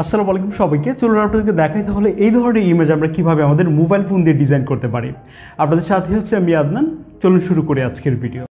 আসসালামু আলাইকুম সবাইকে। চলুন আপনাদেরকে দেখাই তাহলে এই ধরনের ইমেজ আমরা কিভাবে আমাদের মোবাইল ফোন দিয়ে ডিজাইন করতে পারি। আপনাদের সাথে হচ্ছে আমি আদনান। চলুন শুরু করি আজকের ভিডিও।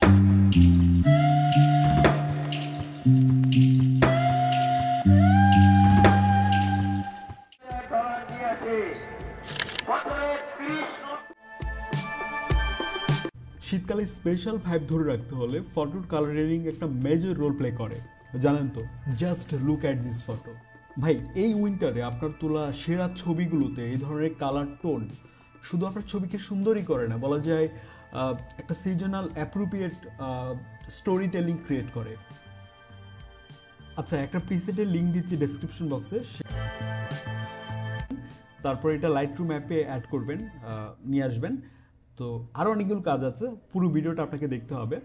শীতকালে স্পেশাল ভাইব ধরে রাখতে হলে ফটোর কালারিং একটা মেজর রোল প্লে করে, জানেন তো? Just look at this photo. ভাই, এই উইন্টারে আপনার তোলা সেরা ছবিগুলোতে এই ধরনের কালার টোন শুধু আপনার ছবিকে সুন্দরই করে না, বলা যায় একটা seasonal appropriate story telling create করে। আচ্ছা, একটা প্রিসেটের লিঙ্ক দিচ্ছি ডেসক্রিপশন বক্সে, তারপর এটা লাইটরুম অ্যাপে অ্যাড করবেন, নিয়ে আসবেন। তো আরও অনেকগুলো কাজ আছে, পুরো ভিডিওটা আপনাকে দেখতে হবে।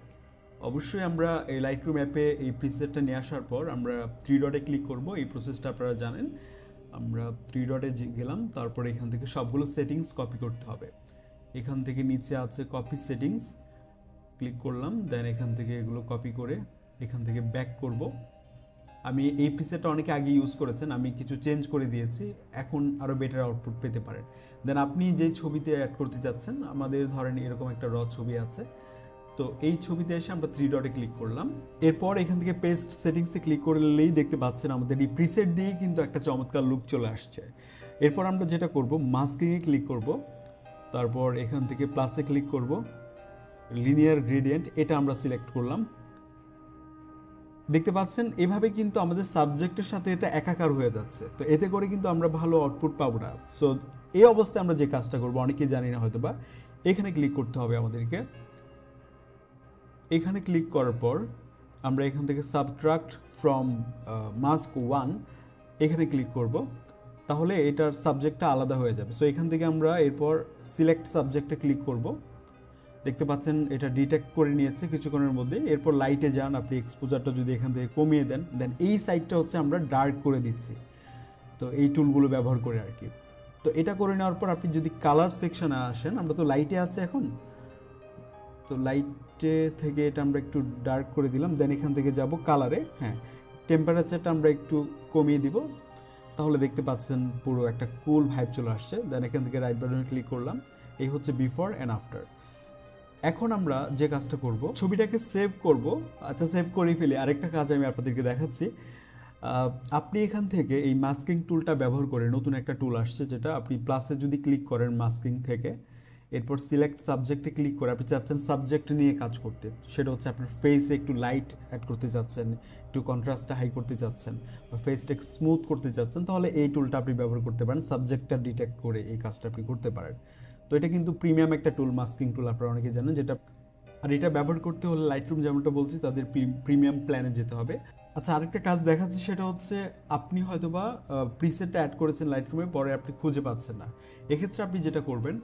অবশ্যই আমরা এই লাইটরুম অ্যাপে এই প্রিসেটটা নিয়ে আসার পর আমরা 3 ডটে ক্লিক করব। এই প্রসেসটা আপনারা জানেন। আমরা 3 ডটে গেলাম, তারপর এখান থেকে সবগুলো সেটিংস কপি করতে হবে। এখান থেকে নিচে আছে কপি সেটিংস, ক্লিক করলাম। দেন এখান থেকে এগুলো কপি করে এখান থেকে ব্যাক করব। আমি এই প্রিসেটটা অনেকে আগে ইউজ করেছেন, আমি কিছু চেঞ্জ করে দিয়েছি, এখন আরও বেটার আউটপুট পেতে পারেন। দেন আপনি যেই ছবিতে অ্যাড করতে যাচ্ছেন, আমাদের ধরেন এরকম একটা ছবি আছে, তো এই ছবিতে এসে আমরা 3 ডটে ক্লিক করলাম। এরপর এখান থেকে পেস্ট সেটিংসে ক্লিক করলেই দেখতে পাচ্ছেন আমাদের এই প্রিসেট দিয়েই কিন্তু একটা চমৎকার লুক চলে আসছে। এরপর আমরা যেটা করব, মাস্কিংয়ে ক্লিক করব, তারপর এখান থেকে প্লাসে ক্লিক করব, লিনিয়ার গ্রেডিয়েন্ট এটা আমরা সিলেক্ট করলাম। দেখতে পাচ্ছেন এভাবে কিন্তু আমাদের সাবজেক্টের সাথে এটা একাকার হয়ে যাচ্ছে, তো এতে করে কিন্তু আমরা ভালো আউটপুট পাবো না। সো এই অবস্থায় আমরা যে কাজটা করবো, অনেকেই জানি না হয়তো বা, এখানে ক্লিক করতে হবে আমাদেরকে। এখানে ক্লিক করার পর আমরা এখান থেকে সাবট্রাক্ট ফ্রম মাস্ক 1 এখানে ক্লিক করব, তাহলে এটার সাবজেক্টটা আলাদা হয়ে যাবে। সো এখান থেকে আমরা এরপর সিলেক্ট সাবজেক্টে ক্লিক করব। দেখতে পাচ্ছেন এটা ডিটেক্ট করে নিয়েছে কিছুক্ষণের মধ্যে। এরপর লাইটে যান, আপনি এক্সপোজারটা যদি এখান থেকে কমিয়ে দেন, দেন এই সাইডটা হচ্ছে আমরা ডার্ক করে দিচ্ছি, তো এই টুলগুলো ব্যবহার করে আর কি। তো এটা করে নেওয়ার পর আপনি যদি কালার সেকশনে আসেন, আমরা তো লাইটে আছে এখন, তো লাইটে থেকে এটা আমরা একটু ডার্ক করে দিলাম। দেন এখান থেকে যাব কালারে, হ্যাঁ, টেম্পারেচারটা আমরা একটু কমিয়ে দিব, তাহলে দেখতে পাচ্ছেন পুরো একটা কুল ভাইব চলে আসছে। দেন এখান থেকে রাইট বাটনে ক্লিক করলাম। এই হচ্ছে বিফোর অ্যান্ড আফটার। এখন আমরা যে কাজটা করব, ছবিটাকে সেভ করব। আচ্ছা, সেভ করে ফেলি। আরেকটা কাজ আমি আপনাদেরকে দেখাচ্ছি। আপনি এখান থেকে এই মাস্কিং টুলটা ব্যবহার করে, নতুন একটা টুল আসছে, যেটা আপনি প্লাসে যদি ক্লিক করেন মাস্কিং থেকে, এরপর সিলেক্ট সাবজেক্টে ক্লিক করে আপনি চাচ্ছেন সাবজেক্ট নিয়ে কাজ করতে, সেটা হচ্ছে আপনার ফেসে একটু লাইট অ্যাড করতে চাচ্ছেন, একটু কন্ট্রাস্টটা হাই করতে চাচ্ছেন, বা ফেসটাকে স্মুথ করতে চাচ্ছেন, তাহলে এই টুলটা আপনি ব্যবহার করতে পারেন। সাবজেক্টটা ডিটেক্ট করে এই কাজটা আপনি করতে পারেন। তো এটা কিন্তু প্রিমিয়াম একটা টুল, মাস্কিং টুল, আপনারা অনেকে জানেন যেটা। আর এটা ব্যবহার করতে হলে লাইটরুম যেমনটা বলছি, তাদের প্রিমিয়াম প্ল্যানে যেতে হবে। আচ্ছা, আরেকটা কাজ দেখাচ্ছি, সেটা হচ্ছে আপনি হয়তোবা প্রিসেটটা অ্যাড করেছেন লাইটরুমে, পরে আপনি খুঁজে পাচ্ছেন না। এক্ষেত্রে আপনি যেটা করবেন,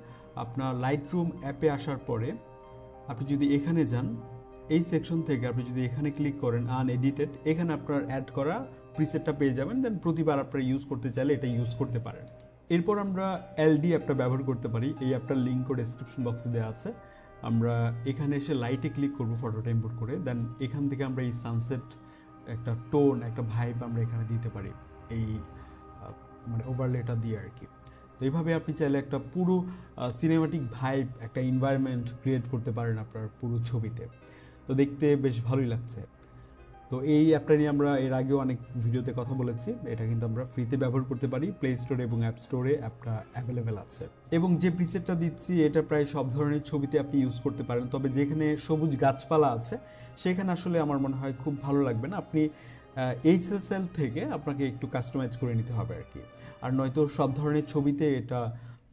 আপনার লাইটরুম অ্যাপে আসার পরে আপনি যদি এখানে যান, এই সেকশন থেকে আপনি যদি এখানে ক্লিক করেন আনএডিটেড, এখানে আপনার অ্যাড করা প্রিসেটটা পেয়ে যাবেন। দেন প্রতিবার আপনারা ইউজ করতে চাইলে এটা ইউজ করতে পারেন। এরপর আমরা এলডি অ্যাপটা ব্যবহার করতে পারি। এই অ্যাপটার লিঙ্কও ডেসক্রিপশন বক্সে দেওয়া আছে। আমরা এখানে এসে লাইটে ক্লিক করব ফটোটা ইম্পোর্ট করে। দেন এখান থেকে আমরা এই সানসেট একটা টোন, একটা ভাইব আমরা এখানে দিতে পারি, এই মানে ওভারলেটা দিয়ে আর কি। তো এইভাবে আপনি চাইলে একটা পুরো সিনেমাটিক ভাইব, একটা এনভায়রনমেন্ট ক্রিয়েট করতে পারেন আপনার পুরো ছবিতে। তো দেখতে বেশ ভালোই লাগছে। তো এই অ্যাপটা নিয়ে আমরা এর আগেও অনেক ভিডিওতে কথা বলেছি। এটা কিন্তু আমরা ফ্রিতে ব্যবহার করতে পারি, প্লে স্টোরে এবং অ্যাপ স্টোরে অ্যাপটা অ্যাভেলেবেল আছে। এবং যে প্রিসেটটা দিচ্ছি, এটা প্রায় সব ধরনের ছবিতে আপনি ইউজ করতে পারেন, তবে যেখানে সবুজ গাছপালা আছে সেখানে আসলে আমার মনে হয় খুব ভালো লাগবে না। আপনি HSL থেকে আপনাকে একটু কাস্টমাইজ করে নিতে হবে আর কি, আর নয়তো সব ধরনের ছবিতে এটা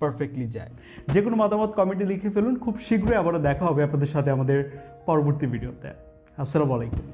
পারফেক্টলি যায়। যে কোনো মতামত কমেন্টে লিখে ফেলুন। খুব শীঘ্রই আবারও দেখা হবে আপনাদের সাথে আমাদের পরবর্তী ভিডিওতে। আসসালামু আলাইকুম।